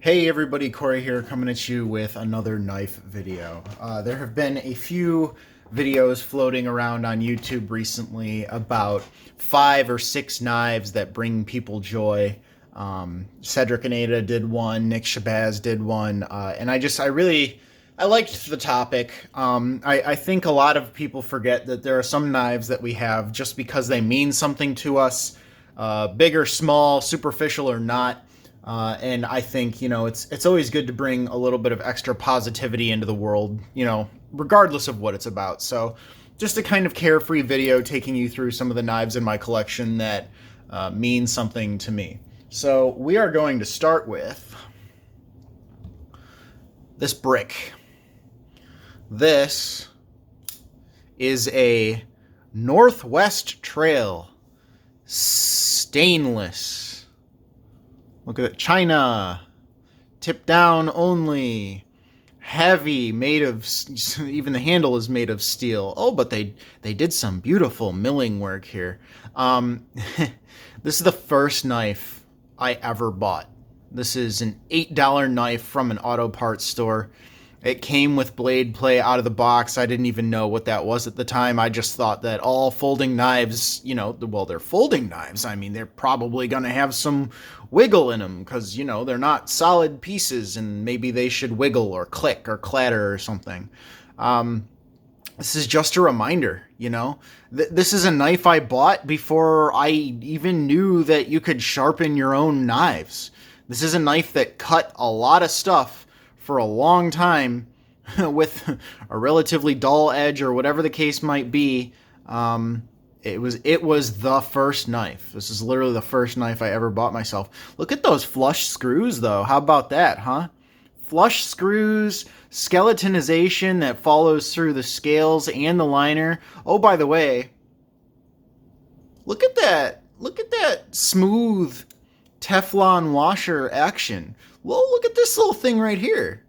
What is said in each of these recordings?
Hey everybody, Corey here, coming at you with another knife video. There have been a few videos floating around on YouTube recently about 5 or 6 knives that bring people joy. Cedric and Ada did one, Nick Shabazz did one, and I liked the topic. I think a lot of people forget that there are some knives that we have just because they mean something to us, big or small, superficial or not. And I think, it's always good to bring a little bit of extra positivity into the world, regardless of what it's about. So just a kind of carefree video taking you through some of the knives in my collection that mean something to me. So we are going to start with this brick. This is a Northwest Trail stainless. Look at it. China. Tip down only. Heavy. Made of... Even the handle is made of steel. Oh, but they did some beautiful milling work here. This is the first knife I ever bought. This is an $8 knife from an auto parts store. It came with blade play out of the box. I didn't even know what that was at the time. I just thought that all folding knives, well, they're folding knives. I mean, they're probably going to have some wiggle in them because, they're not solid pieces and maybe they should wiggle or click or clatter or something. This is just a reminder, This is a knife I bought before I even knew that you could sharpen your own knives. This is a knife that cut a lot of stuff for a long time with a relatively dull edge or whatever the case might be. It was the first knife. This is literally the first knife I ever bought myself. Look at those flush screws though. How about that, huh? Flush screws, skeletonization that follows through the scales and the liner. Oh, by the way, look at that. Look at that smooth Teflon washer action. Well, look at this little thing right here.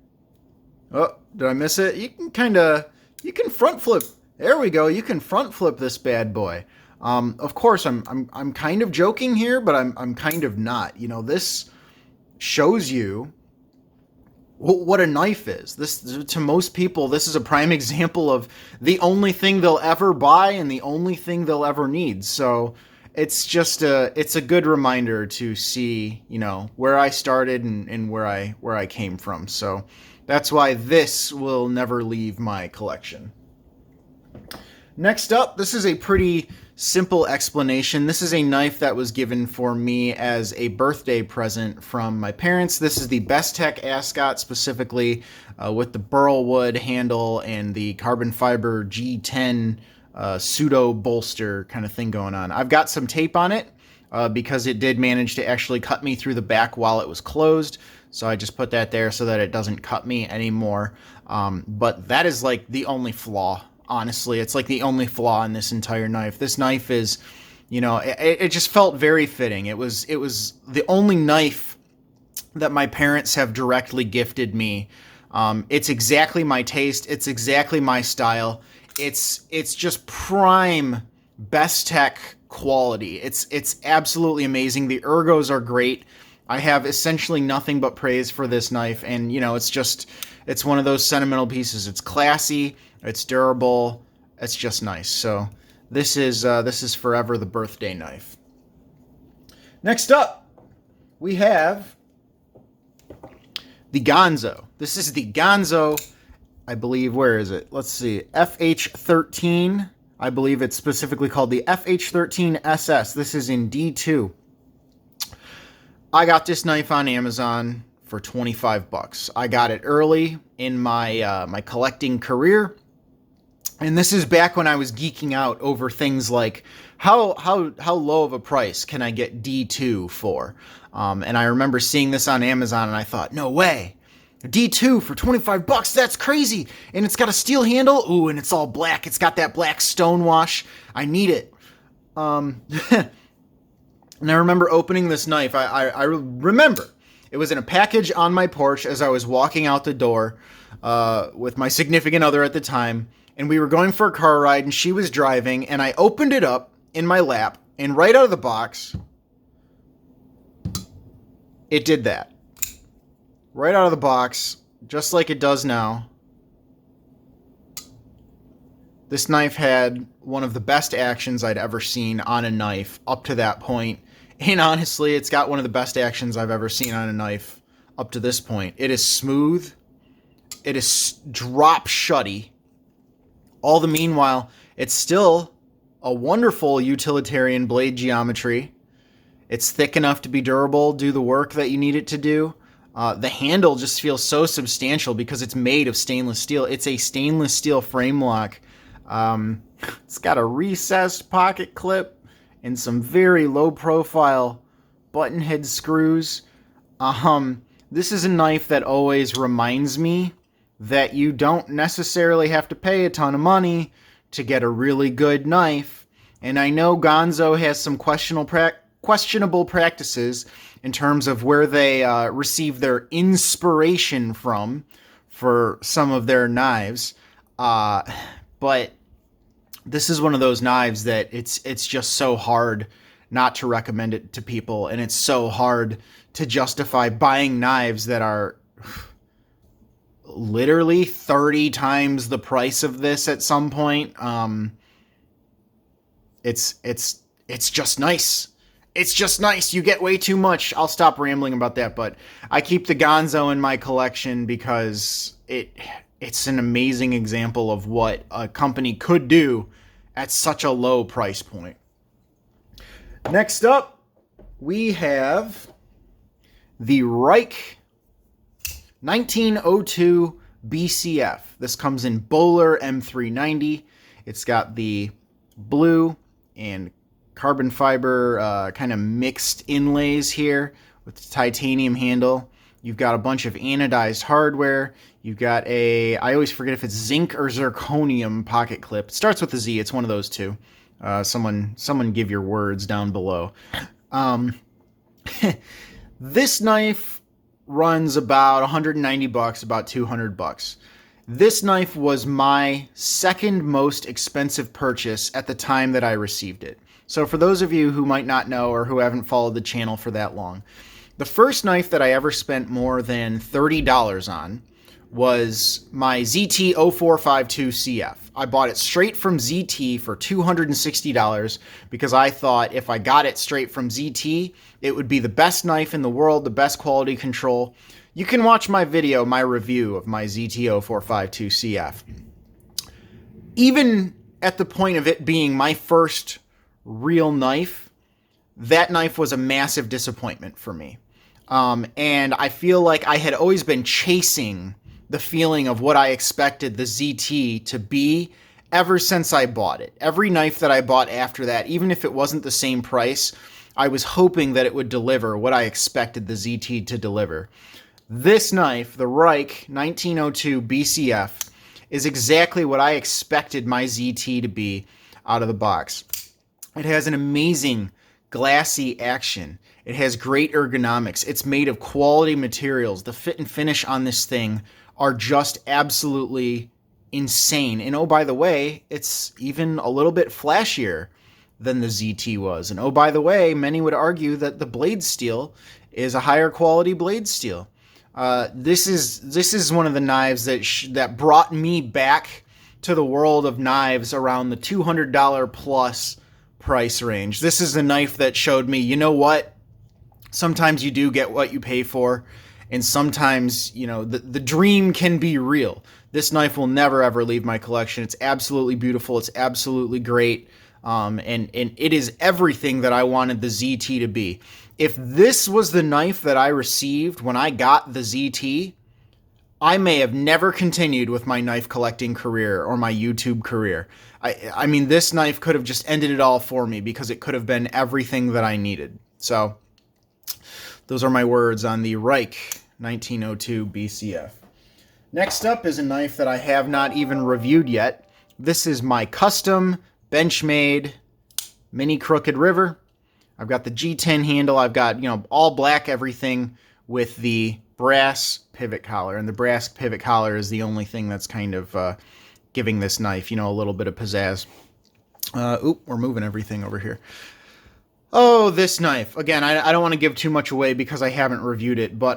Oh, did I miss it? You can front flip. There we go. You can front flip this bad boy. Of course, I'm kind of joking here, but I'm kind of not. This shows you what a knife is. This, to most people, this is a prime example of the only thing they'll ever buy and the only thing they'll ever need. So it's a good reminder to see, where I started and where I came from. So that's why this will never leave my collection. Next up, this is a pretty simple explanation. This is a knife that was given for me as a birthday present from my parents. This is the Gerber Ascot, specifically with the burl wood handle and the carbon fiber G10 pseudo bolster kind of thing going on. I've got some tape on it because it did manage to actually cut me through the back while it was closed. So I just put that there so that it doesn't cut me anymore. But that is like the only flaw. Honestly, it's like the only flaw in this entire knife. This knife is, it just felt very fitting. It was the only knife that my parents have directly gifted me. It's exactly my taste. It's exactly my style. It's just prime best tech quality. It's absolutely amazing. The ergos are great. I have essentially nothing but praise for this knife, and it's one of those sentimental pieces. It's classy, it's durable, it's just nice. So this is forever the birthday knife. Next up, we have the Gonzo. This is the Gonzo, I believe, where is it? Let's see, FH13. I believe it's specifically called the FH13SS. This is in D2. I got this knife on Amazon for $25. I got it early in my my collecting career, and this is back when I was geeking out over things like how low of a price can I get D2 for? And I remember seeing this on Amazon, and I thought, no way. D2 for $25, that's crazy. And it's got a steel handle. Ooh, and it's all black. It's got that black stonewash. I need it. And I remember opening this knife. I remember it was in a package on my porch as I was walking out the door with my significant other at the time. And we were going for a car ride, and she was driving. And I opened it up in my lap, and right out of the box, it did that. right out of the box, just like it does now. This knife had one of the best actions I'd ever seen on a knife up to that point. And honestly, it's got one of the best actions I've ever seen on a knife up to this point. It is smooth. It is drop shutty. All the meanwhile, it's still a wonderful utilitarian blade geometry. It's thick enough to be durable, do the work that you need it to do. The handle just feels so substantial because it's made of stainless steel. It's a stainless steel frame lock. It's got a recessed pocket clip and some very low profile button head screws. This is a knife that always reminds me that you don't necessarily have to pay a ton of money to get a really good knife. And I know Gonzo has some questionable practices in terms of where they receive their inspiration from for some of their knives. But this is one of those knives that it's just so hard not to recommend it to people, and it's so hard to justify buying knives that are literally 30 times the price of this at some point. It's just nice. It's just nice. You get way too much. I'll stop rambling about that, but I keep the Gonzo in my collection because it's an amazing example of what a company could do at such a low price point. Next up, we have the Reich 1902 BCF. This comes in Bowler M390. It's got the blue and carbon fiber kind of mixed inlays here with the titanium handle. You've got a bunch of anodized hardware. You've got I always forget if it's zinc or zirconium pocket clip. It starts with a Z. It's one of those two. Someone give your words down below. This knife runs about $190, about $200. This knife was my second most expensive purchase at the time that I received it. So for those of you who might not know or who haven't followed the channel for that long, the first knife that I ever spent more than $30 on was my ZT0452CF. I bought it straight from ZT for $260 because I thought if I got it straight from ZT, it would be the best knife in the world, the best quality control. You can watch my video, my review of my ZT0452CF. Even at the point of it being my first real knife, that knife was a massive disappointment for me. And I feel like I had always been chasing the feeling of what I expected the ZT to be ever since I bought it. Every knife that I bought after that, even if it wasn't the same price, I was hoping that it would deliver what I expected the ZT to deliver. This knife, the Reich 1902 BCF, is exactly what I expected my ZT to be out of the box. It has an amazing glassy action. It has great ergonomics. It's made of quality materials. The fit and finish on this thing are just absolutely insane. And oh, by the way, it's even a little bit flashier than the ZT was. And oh, by the way, many would argue that the blade steel is a higher quality blade steel. This is one of the knives that brought me back to the world of knives around the $200 plus price range. This is a knife that showed me, you know what? Sometimes you do get what you pay for, and sometimes, you know, the dream can be real. This knife will never ever leave my collection. It's absolutely beautiful. It's absolutely great. And it is everything that I wanted the ZT to be. If this was the knife that I received when I got the ZT, I may have never continued with my knife collecting career or my YouTube career. I mean, this knife could have just ended it all for me because it could have been everything that I needed. So those are my words on the Reich 1902 BCF. Next up is a knife that I have not even reviewed yet. This is my custom Benchmade Mini Crooked River. I've got the G10 handle. I've got, you know, all black everything with the brass pivot collar. And the brass pivot collar is the only thing that's kind of giving this knife, you know, a little bit of pizzazz. We're moving everything over here. Oh, this knife. Again, I don't want to give too much away because I haven't reviewed it, but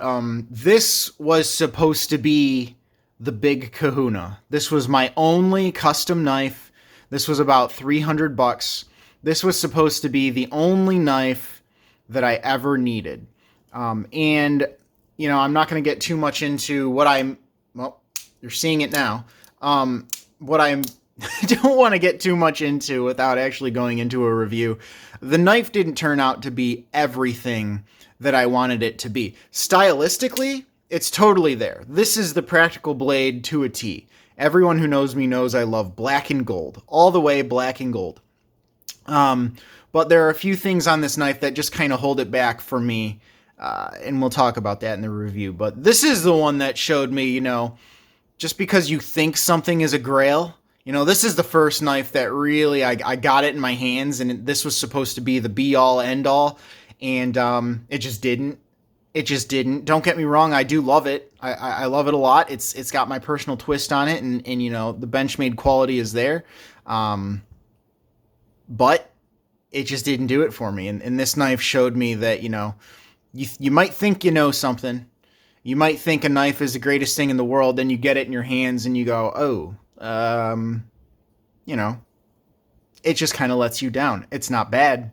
this was supposed to be the big kahuna. This was my only custom knife. This was about $300. This was supposed to be the only knife that I ever needed. And, you know, I'm not going to get too much into what well, you're seeing it now. What I don't want to get too much into without actually going into a review. The knife didn't turn out to be everything that I wanted it to be. Stylistically, it's totally there. This is the practical blade to a T. Everyone who knows me knows I love black and gold. All the way black and gold. But there are a few things on this knife that just kind of hold it back for me. And we'll talk about that in the review. But this is the one that showed me, you know, just because you think something is a grail, you know, this is the first knife that really, I got it in my hands, and this was supposed to be the be-all, end-all, and it just didn't. It just didn't. Don't get me wrong, I do love it. I love it a lot. It's got my personal twist on it, and you know, the Benchmade quality is there. But it just didn't do it for me, and this knife showed me that, you know, you might think you know something. You might think a knife is the greatest thing in the world, then you get it in your hands and you go, oh, you know, it just kind of lets you down. It's not bad.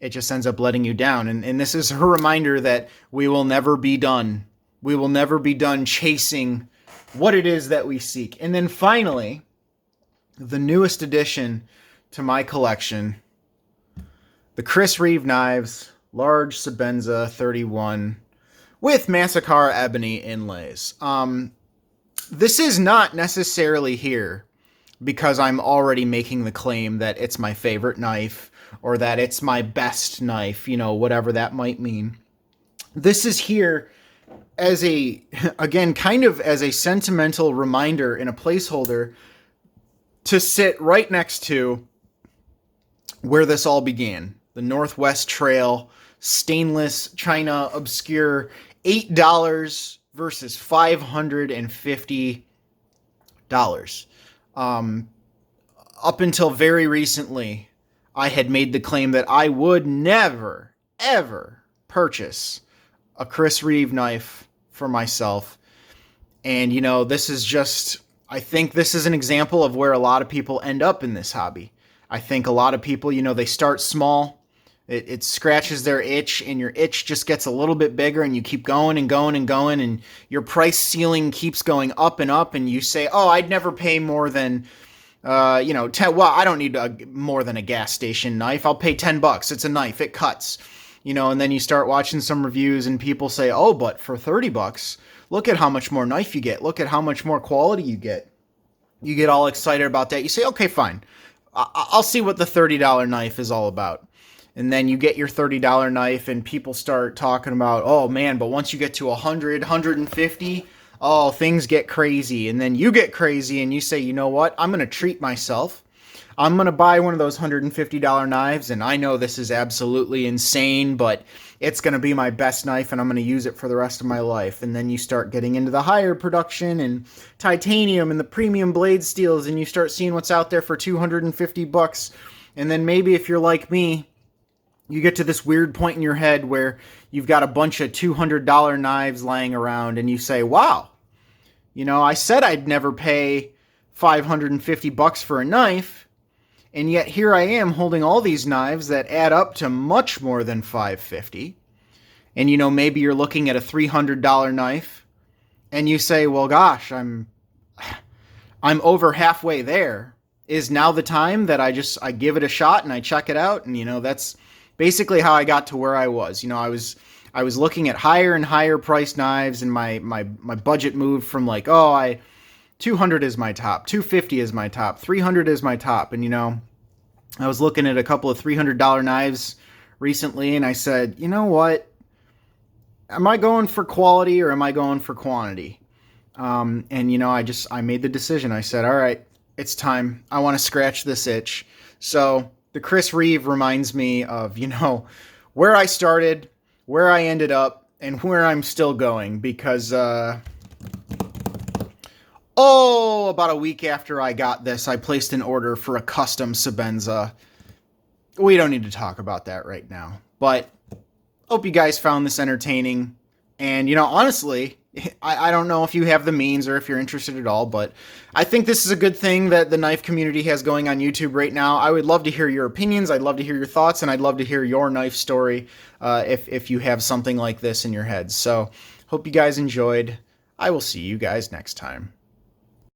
It just ends up letting you down. And this is a reminder that we will never be done. We will never be done chasing what it is that we seek. And then finally, the newest addition to my collection, the Chris Reeve knives, large Sebenza 31 with Massacre ebony inlays. This is not necessarily here because I'm already making the claim that it's my favorite knife or that it's my best knife, you know, whatever that might mean. This is here as again, kind of as a sentimental reminder and a placeholder to sit right next to where this all began. The Northwest Trail, stainless China, obscure, $8 versus $550. Up until very recently, I had made the claim that I would never, ever purchase a Chris Reeve knife for myself. And, you know, this is just, I think this is an example of where a lot of people end up in this hobby. I think a lot of people, you know, they start small. It scratches their itch, and your itch just gets a little bit bigger, and you keep going and going and going, and your price ceiling keeps going up and up, and you say, oh, I'd never pay more than, you know, well, I don't need more than a gas station knife. I'll pay $10. It's a knife. It cuts. You know, and then you start watching some reviews, and people say, oh, but for $30, look at how much more knife you get. Look at how much more quality you get. You get all excited about that. You say, okay, fine. I'll see what the $30 knife is all about. And then you get your $30 knife, and people start talking about, oh man, but once you get to 100, 150, oh, things get crazy. And then you get crazy and you say, you know what? I'm going to treat myself. I'm going to buy one of those $150 knives, and I know this is absolutely insane, but it's going to be my best knife, and I'm going to use it for the rest of my life. And then you start getting into the higher production and titanium and the premium blade steels, and you start seeing what's out there for $250. And then maybe if you're like me, you get to this weird point in your head where you've got a bunch of $200 knives laying around, and you say, wow, you know, I said I'd never pay $550 for a knife, and yet here I am holding all these knives that add up to much more than $550. And, you know, maybe you're looking at a $300 knife, and you say, well, gosh, I'm over halfway there. Is now the time that I give it a shot and I check it out? And, you know, that's basically how I got to where I was. You know, I was looking at higher and higher priced knives, and my budget moved from like, oh, 200 is my top, 250 is my top, 300 is my top. And, you know, I was looking at a couple of $300 knives recently, and I said, you know what? Am I going for quality or am I going for quantity? And, you know, I made the decision. I said, all right, it's time. I want to scratch this itch. So the Chris Reeve reminds me of, you know, where I started, where I ended up, and where I'm still going, because, about a week after I got this, I placed an order for a custom Sebenza. we don't need to talk about that right now. But hope you guys found this entertaining. And, honestly, I don't know if you have the means or if you're interested at all, but I think this is a good thing that the knife community has going on YouTube right now. I would love to hear your opinions. I'd love to hear your thoughts, and I'd love to hear your knife story if you have something like this in your head. So, hope you guys enjoyed. I will see you guys next time.